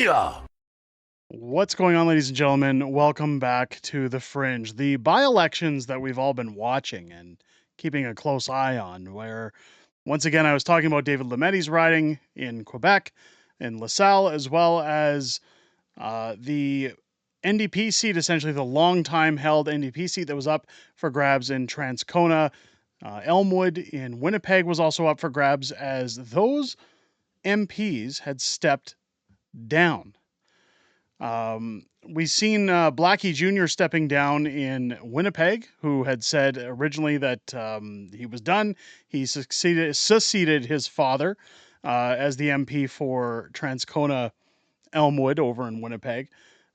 Booyah! What's going on, ladies and gentlemen? Welcome back to The Fringe, the by-elections that we've all been watching and keeping a close eye on, where, once again, I was talking about David Lamette's riding in Quebec, in LaSalle, as well as the NDP seat, essentially the long-time held NDP seat that was up for grabs in Transcona. Elmwood in Winnipeg was also up for grabs as those MPs had stepped down. We've seen Blackie Jr. stepping down in Winnipeg, who had said originally that he was done. He succeeded his father as the MP for Transcona Elmwood over in Winnipeg.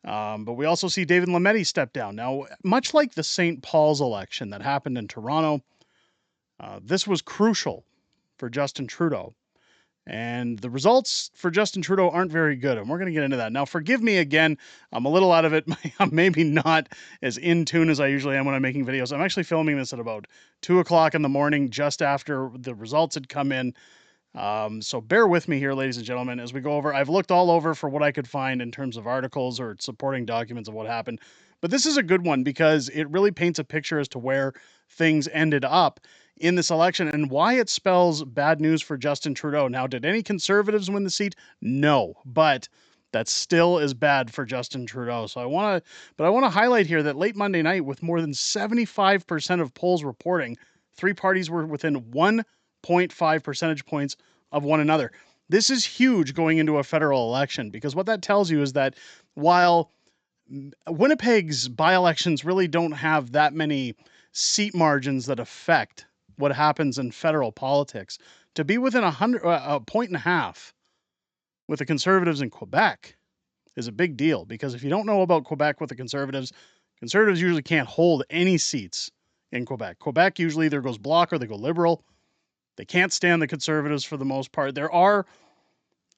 But we also see David Lamette step down. Now, much like the St. Paul's election that happened in Toronto, this was crucial for Justin Trudeau. And the results for Justin Trudeau aren't very good, and we're going to get into that. Now, forgive me again, I'm a little out of it. I'm maybe not as in tune as I usually am when I'm making videos. I'm actually filming this at about 2 o'clock in the morning, just after the results had come in. So bear with me here, ladies and gentlemen, as we go over. I've looked all over for what I could find in terms of articles or supporting documents of what happened. But this is a good one because it really paints a picture as to where things ended up in this election and why it spells bad news for Justin Trudeau. Now, did any Conservatives win the seat? No, but that still is bad for Justin Trudeau. So I want to highlight here that late Monday night, with more than 75% of polls reporting, three parties were within 1.5 percentage points of one another. This is huge going into a federal election, because what that tells you is that while Winnipeg's by-elections really don't have that many seat margins that affect what happens in federal politics, to be within a point and a half with the Conservatives in Quebec is a big deal. Because if you don't know about Quebec with the Conservatives usually can't hold any seats in Quebec. Quebec usually either goes Bloc or they go Liberal. They can't stand the Conservatives for the most part. There are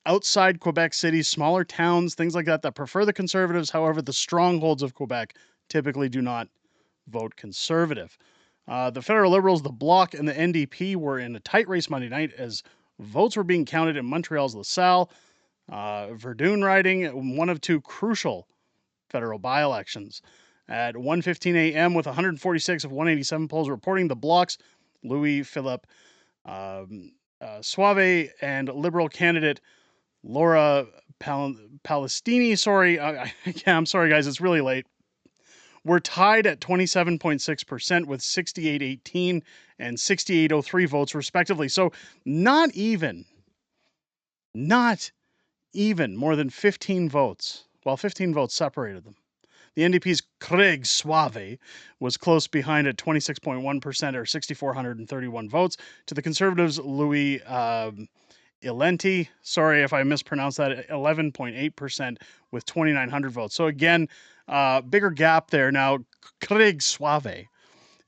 outside Quebec cities, smaller towns, things like that prefer the Conservatives. However, the strongholds of Quebec typically do not vote Conservative. The federal Liberals, the Bloc, and the NDP were in a tight race Monday night as votes were being counted in Montreal's LaSalle, Verdun riding, one of two crucial federal by-elections. At 1:15 a.m., with 146 of 187 polls reporting, the Bloc's Louis-Philippe Suave and Liberal candidate Laura Palestini, I'm sorry, guys, it's really late. We're tied at 27.6% with 6818 and 6803 votes, respectively. So not even more than 15 votes. Well, 15 votes separated them. The NDP's Craig Suave was close behind at 26.1% or 6,431 votes to the Conservatives' Louis Ilenti, sorry if I mispronounced that, 11.8% with 2,900 votes. So again, bigger gap there. Now, Craig Suave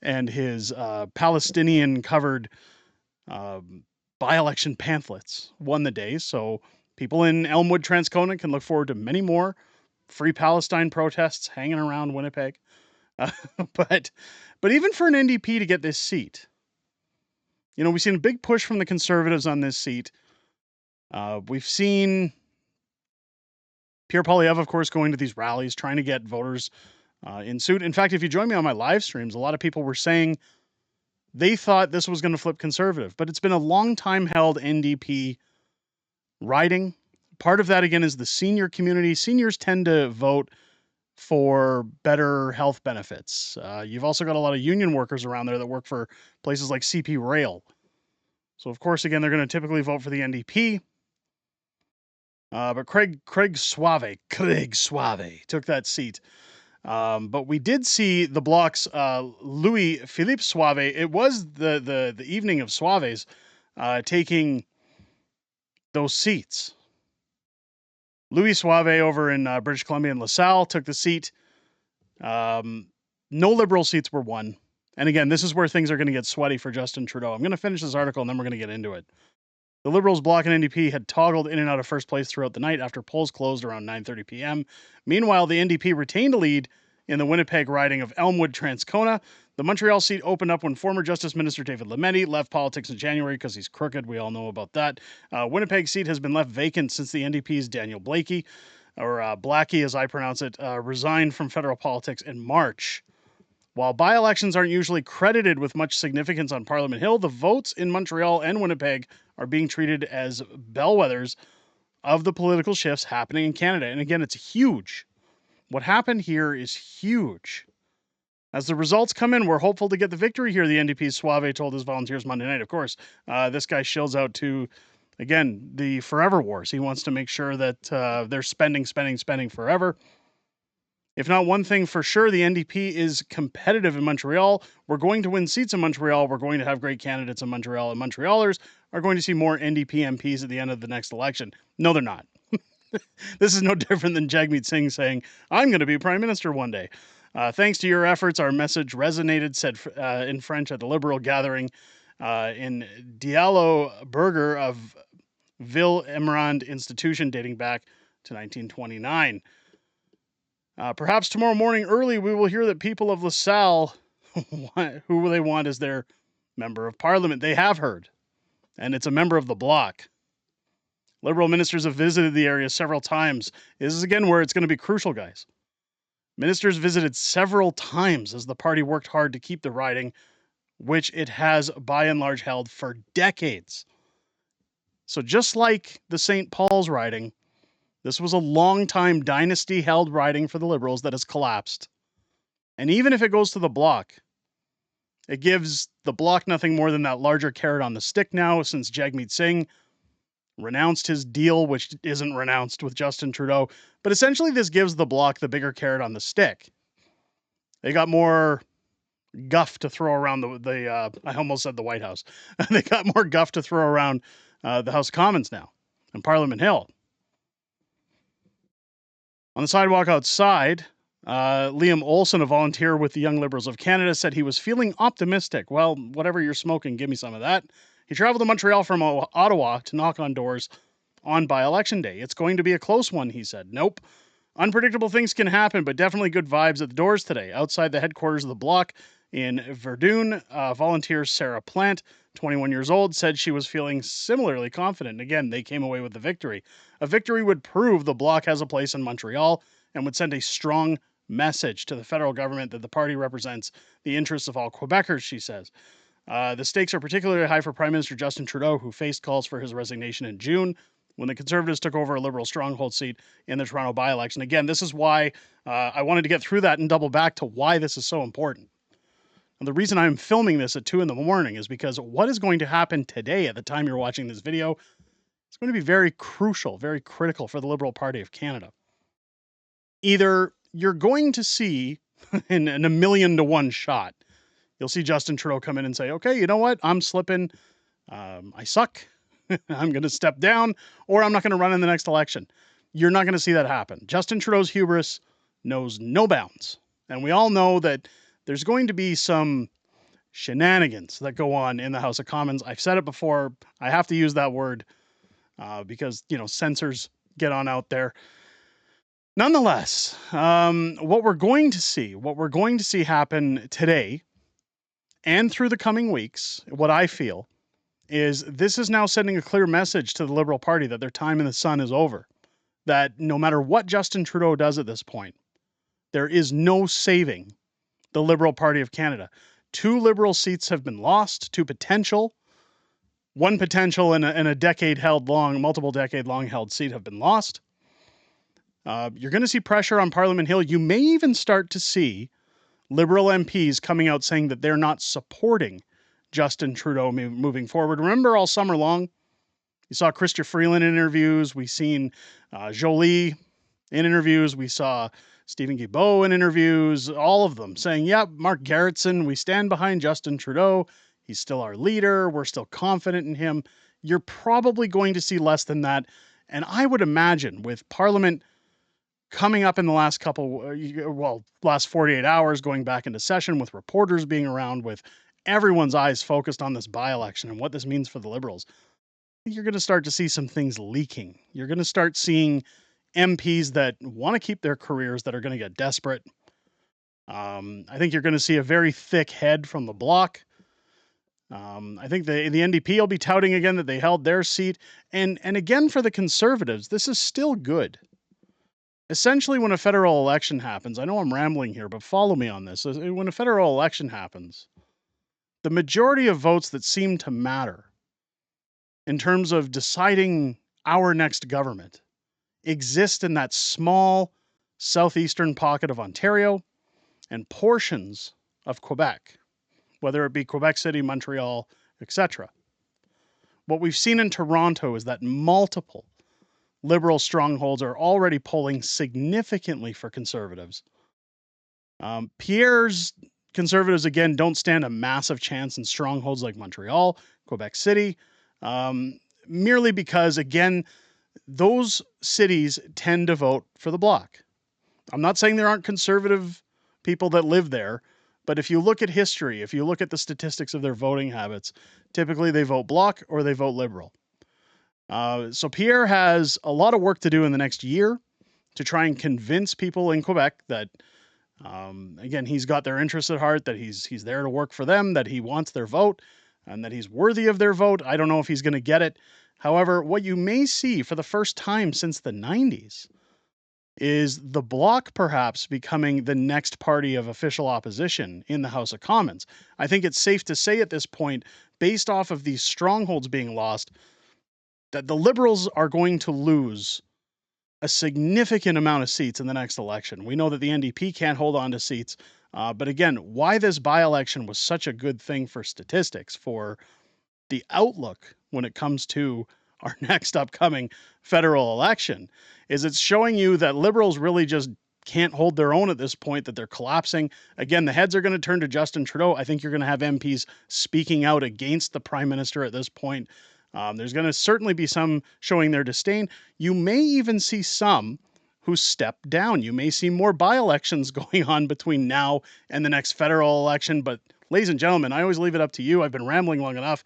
and his Palestinian-covered by-election pamphlets won the day. So people in Elmwood, Transcona can look forward to many more Free Palestine protests hanging around Winnipeg. But even for an NDP to get this seat, you know, we've seen a big push from the Conservatives on this seat. We've seen Pierre Poilievre, of course, going to these rallies, trying to get voters in suit. In fact, if you join me on my live streams, a lot of people were saying they thought this was going to flip Conservative, but it's been a long time held NDP riding. Part of that, again, is the senior community. Seniors tend to vote for better health benefits. You've also got a lot of union workers around there that work for places like CP Rail. So, of course, again, they're going to typically vote for the NDP. But Craig Suave took that seat. But we did see the Bloc's Louis Philippe Suave. It was the evening of Suaves taking those seats. Louis Suave over in British Columbia and LaSalle took the seat. No Liberal seats were won. And again, this is where things are going to get sweaty for Justin Trudeau. I'm going to finish this article and then we're going to get into it. The Liberals, Bloc, and NDP had toggled in and out of first place throughout the night after polls closed around 9:30 p.m. Meanwhile, the NDP retained a lead in the Winnipeg riding of Elmwood Transcona. The Montreal seat opened up when former Justice Minister David Lametti left politics in January because he's crooked. We all know about that. Winnipeg seat has been left vacant since the NDP's Daniele Blaikie or Blackie as I pronounce it, resigned from federal politics in March. While by-elections aren't usually credited with much significance on Parliament Hill, the votes in Montreal and Winnipeg are being treated as bellwethers of the political shifts happening in Canada. And again, it's huge. What happened here is huge. As the results come in, we're hopeful to get the victory here, the NDP's Suave told his volunteers Monday night. Of course, this guy shills out to, again, the forever wars. He wants to make sure that they're spending forever. If not one thing for sure, the NDP is competitive in Montreal. We're going to win seats in Montreal. We're going to have great candidates in Montreal. And Montrealers are going to see more NDP MPs at the end of the next election. No, they're not. This is no different than Jagmeet Singh saying, I'm going to be prime minister one day. Thanks to your efforts, our message resonated, said in French at the Liberal gathering in Diallo Burger of Ville Emerald Institution dating back to 1929. Perhaps tomorrow morning early, we will hear that people of LaSalle, who they want as their member of parliament. They have heard, and it's a member of the Bloc. Liberal ministers have visited the area several times. This is again where it's going to be crucial, guys. Ministers visited several times as the party worked hard to keep the riding, which it has by and large held for decades. So just like the St. Paul's riding, this was a long-time dynasty-held riding for the Liberals that has collapsed. And even if it goes to the Bloc, it gives the Bloc nothing more than that larger carrot on the stick now, since Jagmeet Singh renounced his deal, which isn't renounced, with Justin Trudeau. But essentially, this gives the Bloc the bigger carrot on the stick. They got more guff to throw around I almost said the White House. They got more guff to throw around the House of Commons now and Parliament Hill. On the sidewalk outside, Liam Olson, a volunteer with the Young Liberals of Canada, said he was feeling optimistic. Well, whatever you're smoking, give me some of that. He traveled to Montreal from Ottawa to knock on doors on by-election day. It's going to be a close one, he said. Nope. Unpredictable things can happen, but definitely good vibes at the doors today. Outside the headquarters of the Bloc in Verdun, volunteer Sarah Plant, 21 years old, said she was feeling similarly confident. Again, they came away with the victory. A victory would prove the Bloc has a place in Montreal and would send a strong message to the federal government that the party represents the interests of all Quebecers, she says. The stakes are particularly high for Prime Minister Justin Trudeau, who faced calls for his resignation in June when the Conservatives took over a Liberal stronghold seat in the Toronto by-election. Again, this is why I wanted to get through that and double back to why this is so important. And the reason I'm filming this at 2 a.m. is because what is going to happen today at the time you're watching this video is going to be very crucial, very critical for the Liberal Party of Canada. Either you're going to see, in a 1,000,000 to 1 shot, you'll see Justin Trudeau come in and say, okay, you know what? I'm slipping. I suck. I'm going to step down, or I'm not going to run in the next election. You're not going to see that happen. Justin Trudeau's hubris knows no bounds. And we all know that there's going to be some shenanigans that go on in the House of Commons. I've said it before. I have to use that word because, censors get on out there. Nonetheless, what we're going to see happen today and through the coming weeks, what I feel is this is now sending a clear message to the Liberal Party that their time in the sun is over. That no matter what Justin Trudeau does at this point, there is no saving the Liberal Party of Canada. 2 Liberal seats have been lost, 2 potential. 1 potential and a multiple decade long held seat have been lost. You're going to see pressure on Parliament Hill. You may even start to see Liberal MPs coming out saying that they're not supporting Justin Trudeau moving forward. Remember all summer long, you saw crystia Freeland in interviews. We've seen Jolie in interviews. We saw Stephen Guilbeault in interviews, all of them saying, yeah, Mark Garrettson, we stand behind Justin Trudeau. He's still our leader. We're still confident in him. You're probably going to see less than that. And I would imagine with Parliament coming up in the last last 48 hours, going back into session, with reporters being around, with everyone's eyes focused on this by-election and what this means for the Liberals, you're going to start to see some things leaking. You're going to start seeing MPs that want to keep their careers that are going to get desperate. I think you're going to see a very thick head from the Bloc. I think the NDP will be touting again that they held their seat. And again, for the Conservatives, this is still good. Essentially, when a federal election happens, I know I'm rambling here, but follow me on this. When a federal election happens, the majority of votes that seem to matter in terms of deciding our next government exist in that small southeastern pocket of Ontario and portions of Quebec, whether it be Quebec City, Montreal, etc. What we've seen in Toronto is that multiple Liberal strongholds are already polling significantly for Conservatives. Pierre's Conservatives, again, don't stand a massive chance in strongholds like Montreal, Quebec City, merely because, again, those cities tend to vote for the Bloc. I'm not saying there aren't conservative people that live there, but if you look at history, if you look at the statistics of their voting habits, typically they vote Bloc or they vote Liberal. So Pierre has a lot of work to do in the next year to try and convince people in Quebec that, again, he's got their interests at heart, that he's there to work for them, that he wants their vote, and that he's worthy of their vote. I don't know if he's going to get it. However, what you may see for the first time since the 90s is the Bloc perhaps becoming the next party of official opposition in the House of Commons. I think it's safe to say at this point, based off of these strongholds being lost, that the Liberals are going to lose a significant amount of seats in the next election. We know that the NDP can't hold on to seats. But again, why this by-election was such a good thing for statistics, for the outlook when it comes to our next upcoming federal election, is it's showing you that Liberals really just can't hold their own at this point, that they're collapsing. Again, the heads are going to turn to Justin Trudeau. I think you're going to have MPs speaking out against the Prime Minister at this point. There's going to certainly be some showing their disdain. You may even see some who step down. You may see more by-elections going on between now and the next federal election. But ladies and gentlemen, I always leave it up to you. I've been rambling long enough.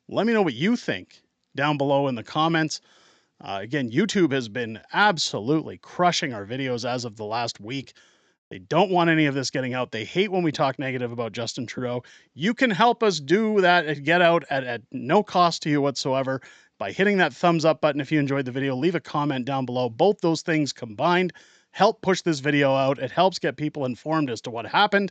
Let me know what you think down below in the comments. Again, YouTube has been absolutely crushing our videos as of the last week. They don't want any of this getting out. They hate when we talk negative about Justin Trudeau. You can help us do that and get out at no cost to you whatsoever by hitting that thumbs up button if you enjoyed the video. Leave a comment down below. Both those things combined help push this video out. It helps get people informed as to what happened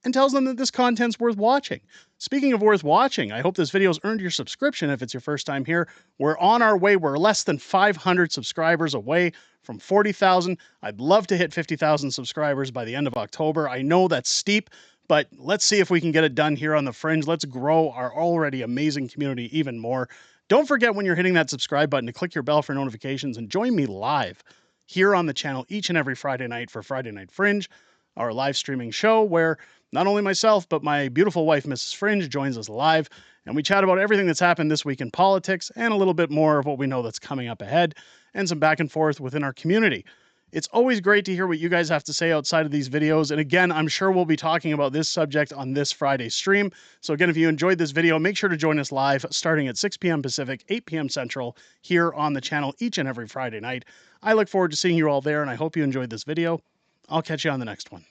and tells them that this content's worth watching. Speaking of worth watching, I hope this video's earned your subscription if it's your first time here. We're on our way. We're less than 500 subscribers away from 40,000. I'd love to hit 50,000 subscribers by the end of October. I know that's steep, but let's see if we can get it done here on the Fringe. Let's grow our already amazing community even more. Don't forget when you're hitting that subscribe button to click your bell for notifications and join me live here on the channel each and every Friday night for Friday Night Fringe, our live streaming show where not only myself, but my beautiful wife, Mrs. Fringe, joins us live, and we chat about everything that's happened this week in politics and a little bit more of what we know that's coming up ahead and some back and forth within our community. It's always great to hear what you guys have to say outside of these videos. And again, I'm sure we'll be talking about this subject on this Friday stream. So again, if you enjoyed this video, make sure to join us live starting at 6 p.m. Pacific, 8 p.m. Central here on the channel each and every Friday night. I look forward to seeing you all there, and I hope you enjoyed this video. I'll catch you on the next one.